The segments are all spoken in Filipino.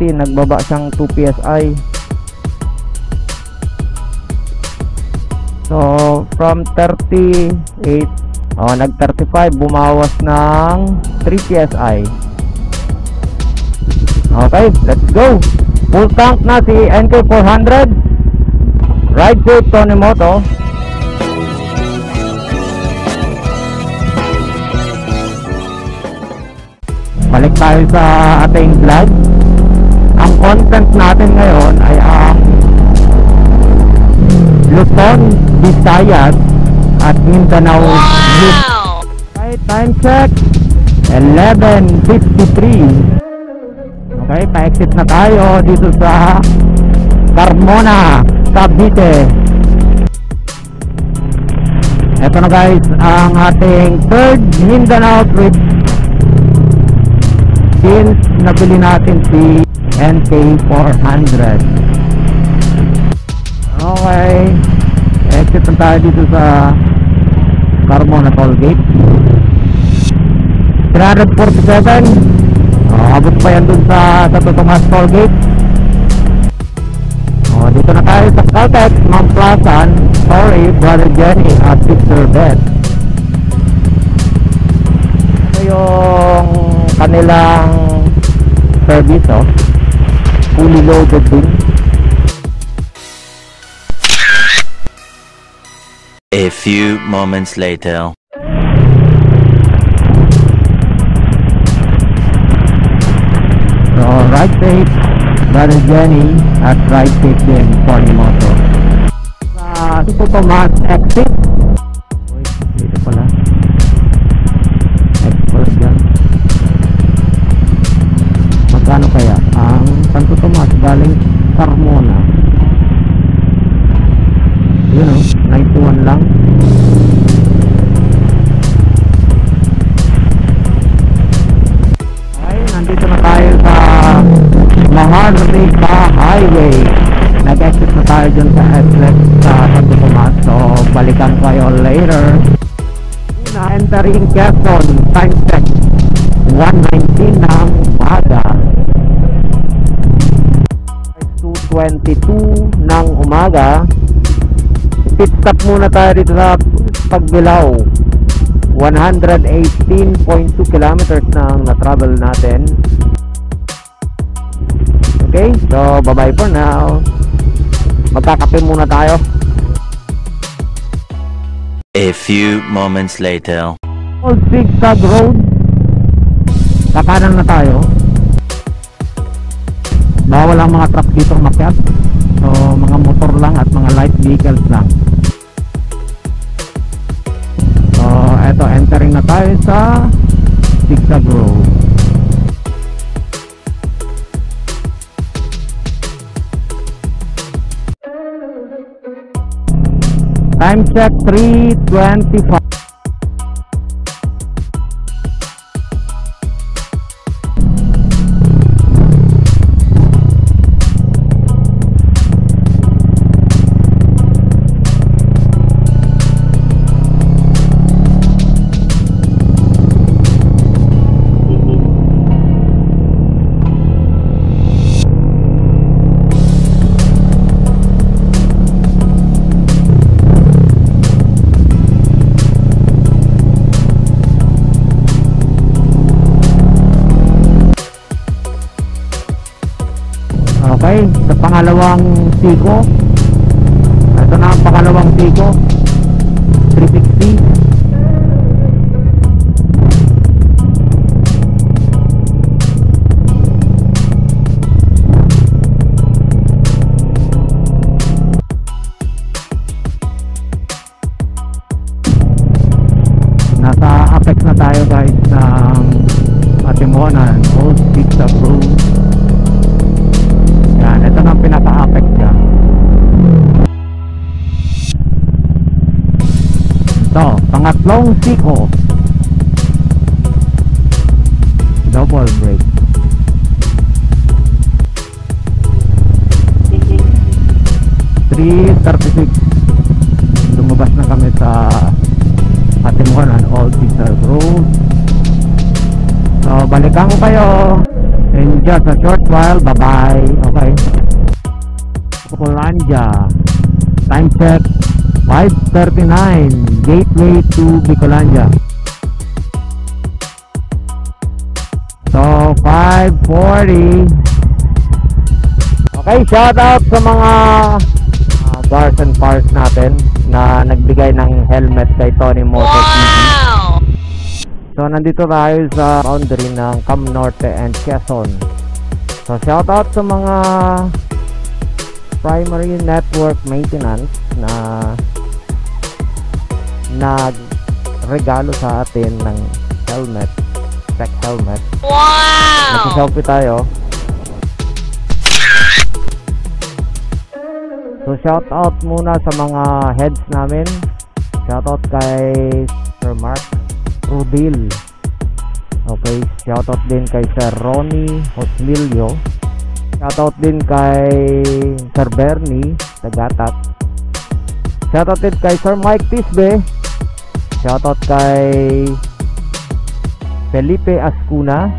Nagbaba siyang 2 PSI. So from 38 nag 35, bumawas ng 3 PSI. Okay, let's go. Full tank na si NK400. Ride safe, Tony Moto. Balik tayo sa ating vlog. Ang content natin ngayon ay ang Luzon, Visayas at Mindanao. Wow! Okay, time check 11:53. Okay, pa-exit na tayo dito sa Carmona, Cavite. Ito na guys ang ating third Mindanao trip since nabili natin si NK400. Okay, exit na tayo dito sa Carmona Tollgate. 347. Abot pa yan dun sa Santo Tomas Tollgate. Dito na tayo sa Caltex, Mount Plaza. Sorry, Brother Jenny at Sister Beth. Ito yung kanilang service, fully loaded din. A few moments later. So, ride safe, Brother Jenny, at ride safe din, Tony Moto. Sa Santo Tomas exit. Uy, dito pala. Export dyan. Magkano kaya ang Santo Tomas galing Carmona? Yun o, 91 lang. Okay, nandito na tayo sa Maharlika Highway. Nag-exit na tayo dyan sa exit sa Santo Tomas. So, balikan kayo later. Una, entering Quezon, time check 1:19 ng umaga. 2:22 ng umaga. Pit stop muna tayo dito sa Pagbilao. 118.2 kilometers nang na-travel natin. Okay, so bye-bye for now. Magkakape muna tayo. A few moments later. Old zigzag road. Kakanan na tayo. Bawal ang mga truck dito makyat. So mga motor lang at mga light vehicles lang. So eto, entering na tayo sa zigzag road. Time check 3:25. Okay, sa pangalawang Tico. Ito na ang pangalawang Tico 360. Nasa apex na tayo guys ng Matimonan Old Zigzag Road. Ito na ang pinaka-apex niya. Ito, pangatlong Tico. Double brake. .336. Lumabas na kami sa Atimuhanan o Old Diesel Road. So balikan ko kayo in just a short while. Bye bye. Okay, Bicolandia, time check 5:39, gateway to Bicolandia. So 5:40. Okay, shout out sa mga bars and parts natin na nagbigay ng helmet kay Tony Motos. Wow! So nandito tayo sa boundary ng Cam Norte and Quezon. So shout out sa mga primary network maintenance na nagregalo sa atin ng helmet, tech helmet. Wow! Nagsaselfie tayo. So shout out muna sa mga heads namin. Shout out kay Sir Mark Rudil. Okay, shout out din kay Sir Ronnie Hosmilio. Shout out din kay Sir Bernie Tagatat. Shout out din kay Sir Mike Tisbe. Shout out kay Felipe Ascuna.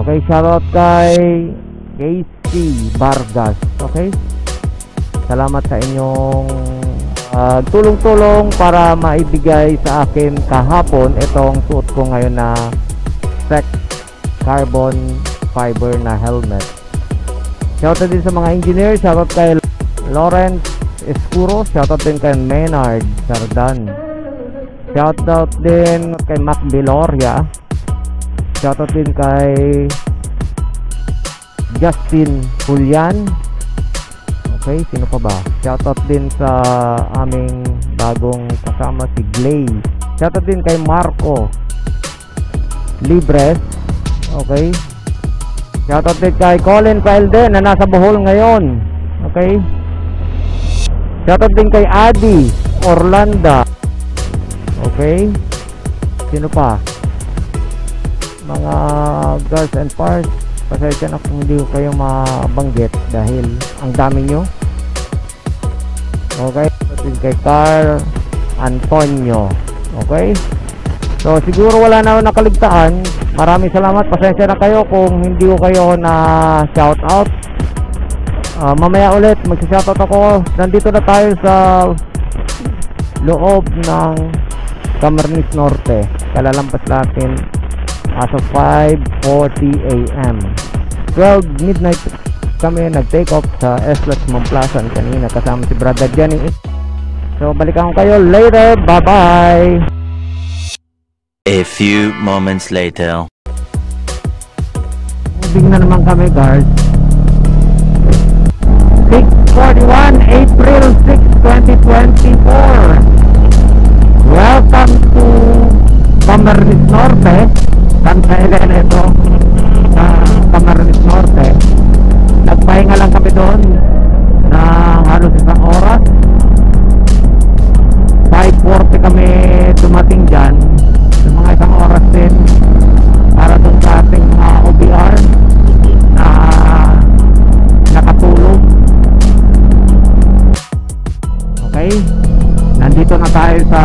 Okay, shout out kay Casey Vargas. Okay, salamat sa inyong tulong-tulong para maibigay sa akin kahapon itong suot ko ngayon na Tech carbon fiber na helmet. Shoutout din sa mga engineer. Shoutout kay Lawrence Escuro. Shoutout din kay Maynard Sardan. Shoutout din kay Mac Beloria. Shoutout din kay Justin Julian. Okay, sino pa ba? Shoutout din sa aming bagong kasama si Glay. Shoutout din kay Marco Libres. Okay. Shoutout din kay Colin Pailde na nasa Bohol ngayon. Okay. Shoutout din kay Adi Orlando. Okay. Sino pa? Mga girls and parts, pasensya na kung hindi ko kayo mabanggit dahil ang dami nyo. Okay. Shoutout din kay Carl Antonio. Okay. So siguro wala na ako nakaligtaan. Maraming salamat. Pasensya na kayo kung hindi ko kayo na shout out. Mamaya ulit magsa-shoutout ako. Nandito na tayo sa loob ng Camarines Norte. Kalalampas natin as of 5:40 AM. 12 midnight kami nag-take off sa S-Lux Mamplasan kanina kasama si Brother Jenny. So balikan ko kayo later. Bye bye. A few moments later. Moving na naman kami, guys. 6:41 April 6, 2024. Welcome to Camarines Norte. Santa Elena ito sa Camarines Norte. Nagpahinga lang kami doon na halos isang oras. 5:40 kami dumating dyan. Sa mga isang oras din para doon sa ating mga OBR na nakatulog. Okay, nandito na tayo sa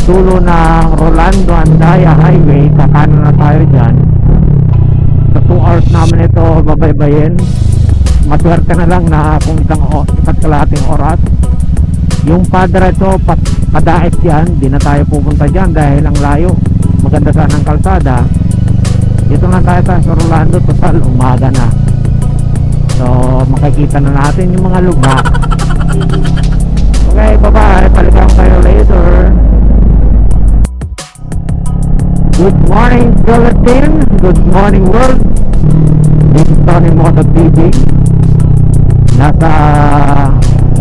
dulo ng Rolando Andaya Highway. Kakanan na tayo dyan. Sa 2 hours namin ito babaybayin. Maswerte na lang na kung isa't kalahating oras. Yung padiretso padait yan, di na tayo pupunta dyan dahil ang layo. Maganda sana ang kalsada. Dito na tayo sa Rolando. Total umaga na, so makikita na natin yung mga lubak. Okay, bye bye. Balikan kayo later. Good morning Philippines. Good morning world. This is Tony Moto TV. Nasa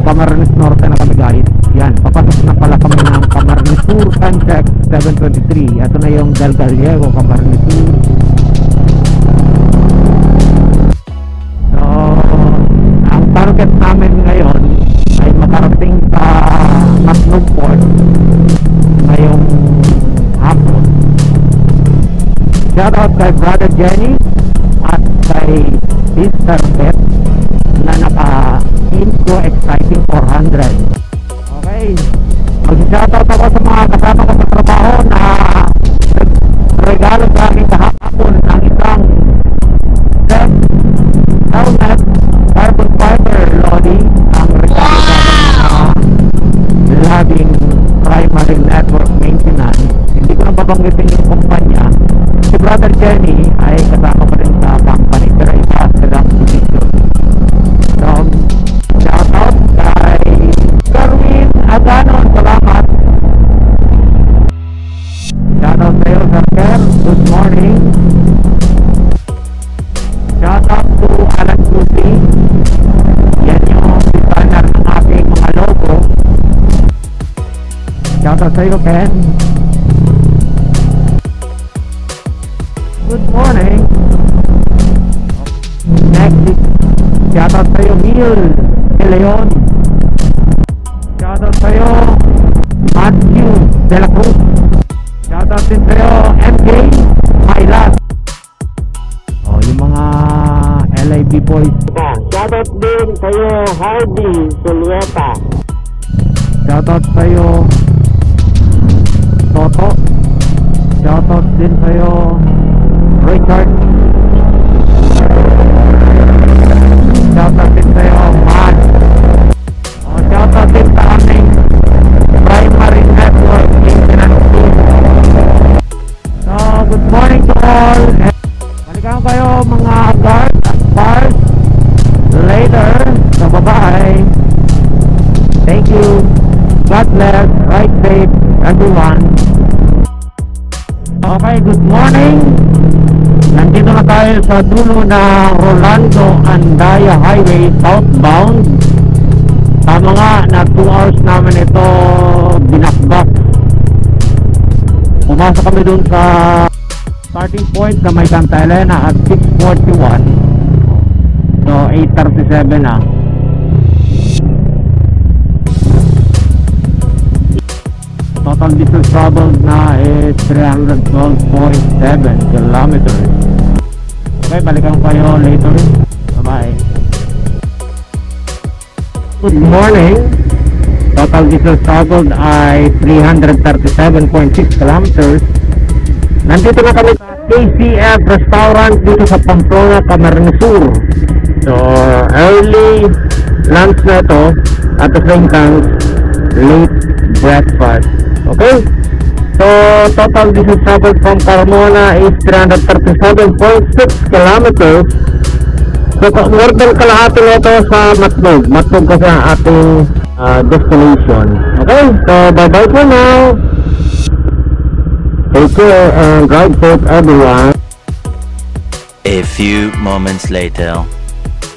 Camarines Norte na kami, guys. Yan, papasok na pala kami ng Camarines Sur. Time check 7:23. Ito na yung Del Gallego, Camarines Sur. So ang target namin ngayon ay makarating sa Matnog Port ngayong hapon. Shout out kay Brother Jenny at kay Sister Beth na naka-Info Exciting 400. Okay, mag-shoutout ako sa mga kasama ko sa trabaho babanggitin yung kumpanya, si Brother Jenny ay kasama pa rin sa company pero iba silang position. So, shout out kay Carwin Aganon, salamat. Shout out sa'yo, Sir Ker, good morning. Shout out to Alan Cusi. Yan yung designer ng ating mga logo. Shout out sa'yo, Ken. Good morning. Next, shout out sa'yo, Mil De Leon. Shout out sa'yo, Matthew De La Cruz. Shout out din sa'yo, MJ Mylas. O, yung mga LIB boys. Shout out din sa'yo, Hardy Julieta. Shout out sa'yo, Toto. Shout out din sa'yo, Richard. Shout out din sa'yo, Matt. O, shout out din sa aming primary network maintenance team. So, good morning to all. Balikan kayo mga guard at bars later. So, bye-bye. Thank you. God bless. Ride safe, everyone. Okay, good morning. Nandito na tayo sa dulo ng Rolando Andaya Highway southbound. Tama nga na 2 hours namin ito binakbak. Pumasok kami dun sa starting point na may Santa Elena at 6:41. So 8:37 na. Total distance traveled na is 312.7 kilometers. Okay, balikan kayo later. Bye-bye. Good morning. Total distance traveled ay 337.6 kilometers. Nandito na kami sa KCF Restaurant dito sa Pamplona, Camarines Sur. So, early lunch na ito at the same time, late breakfast. Okay? So, total distance traveled from Carmona is 337.6 kilometers. So, more than kalahati na ito sa Matnog. Matnog kasi ang ating destination. Okay? So, bye-bye for now. Take care and drive safe, everyone. A few moments later.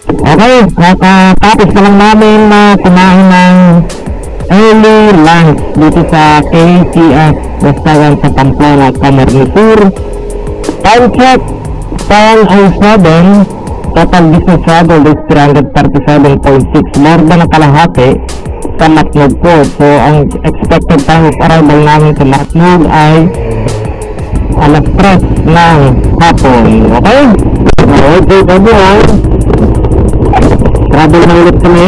Okay, tapos na lang namin na kumain ng early lunch dito sa KCF Restaurant sa Pamplona, Camarines Sur. Time check, 10:07. Total distance travel is 337.6, more than na kalahati sa Matnog po. So, ang expected time of arrival namin sa Matnog ay alas 3 ng hapon. Okay? Okay, everyone. Travel na ulit kami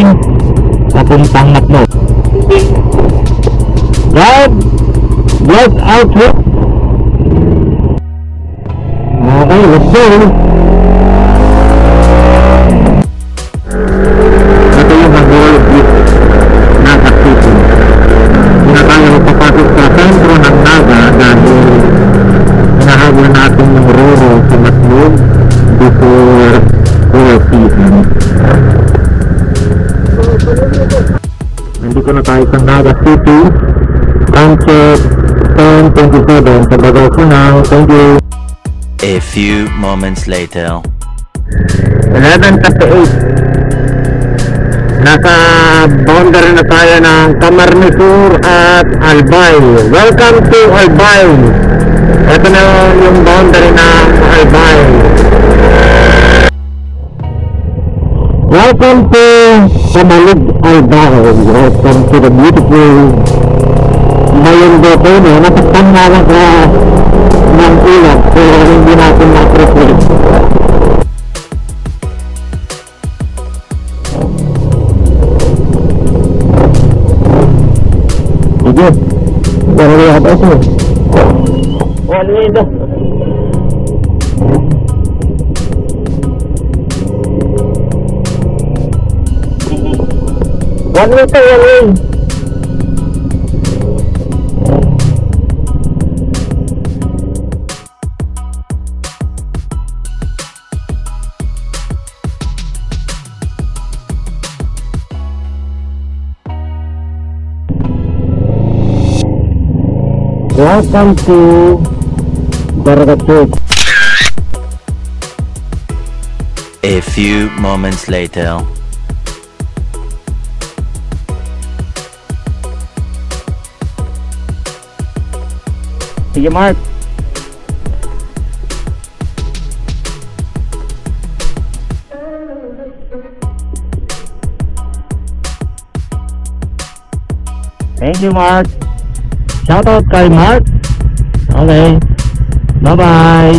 sa puntang Matnog. God bless our trip. Okay, let's go. Ito yung Hagor Beach Naga City. Hindi na tayo magpapasok sa sentro ng Naga dahil hinahabol natin yung Roro sa Matnog before 4 p.m. Nandito na tayo sa Naga City. Time check 10:27. Sabagaw ko na. Thank you. A few moments later. 11:38. Nasa boundary na tayo ng Camarines Sur at Albay. Welcome to Albay. Ito na yung boundary ng Albay. Welcome to Samalig, Albay. Welcome to the beautiful Mayon Volcano. Nasaktan nga lang sa ng ilag pero hindi natin na-appreciate. Sige, pero wala ka ito. Wala ito. One meter, one way. Welcome to Bargatut. A few moments later. Sige, Mark. Thank you, Mark. Shoutout kay Mark. Okay. Bye-bye.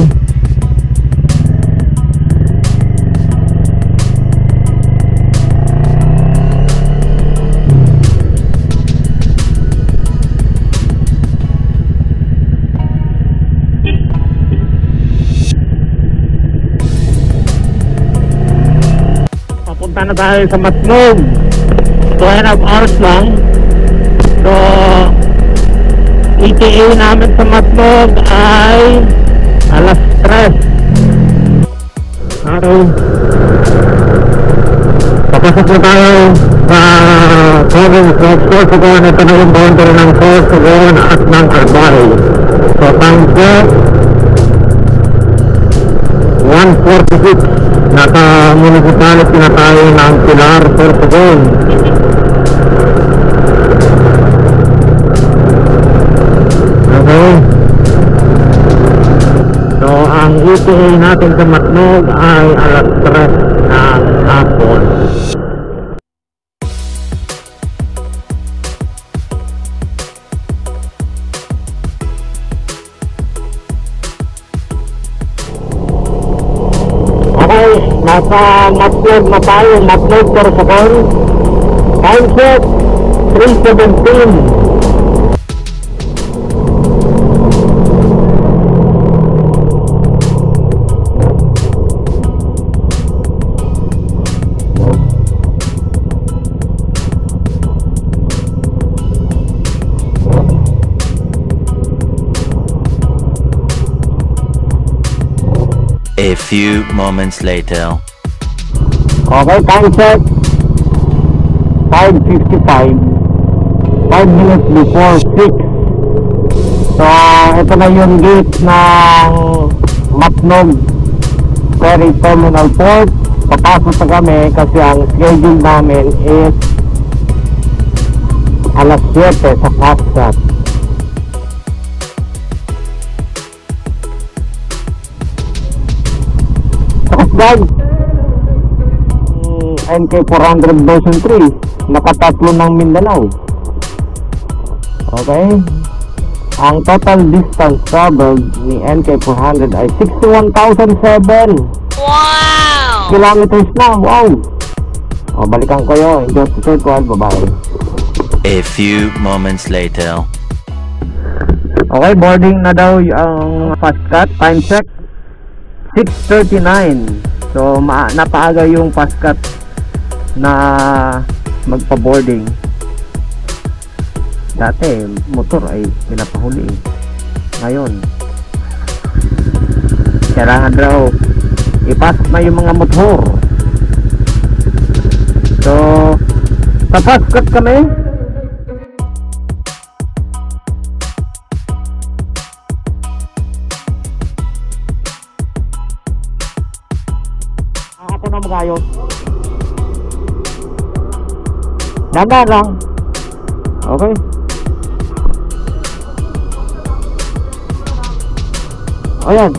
Papunta na tayo sa Matnog. 2.5 hours lang. So, ETA namin sa Matnog ay alas 3. Araw. Papasok na tayo sa province of Sorsogon. Ito na yung boundary ng Sorsogon at ng Albay. So, time check 1:46. Nasa municipality na tayo ng Pilar, Sorsogon. Okay. So, ang ETA natin sa Matnog ay alas 3 ng hapon. Okay, nasa Matnog na tayo, Matnog, Sorsogon. Time check 3:17. A few moments later. Okay, time check 5:55. 5 minutes before 6. So, ito na yung gate ng Matnog Ferry Terminal Port. Papasok na kami kasi ang schedule namin is alas 7 sa Pascat. Guys, NK400 version 3 nakatatlo ng Mindanao. Okay, ang total distance traveled ni NK400 ay 61,007 kilometers na. Wow. O, balikan ko yun. Enjoy the third one. Bye bye. A few moments later. Okay, boarding na daw ang Pascat. Time check 6:39. So, napaaga yung Pascat na magpa-boarding. Dati, motor ay pinapahuli. Ngayon, kailangan daw ipasok na yung mga motor. So, sa Pascat kami. Ako na magayos. Dahan lang. Okay. Ayan.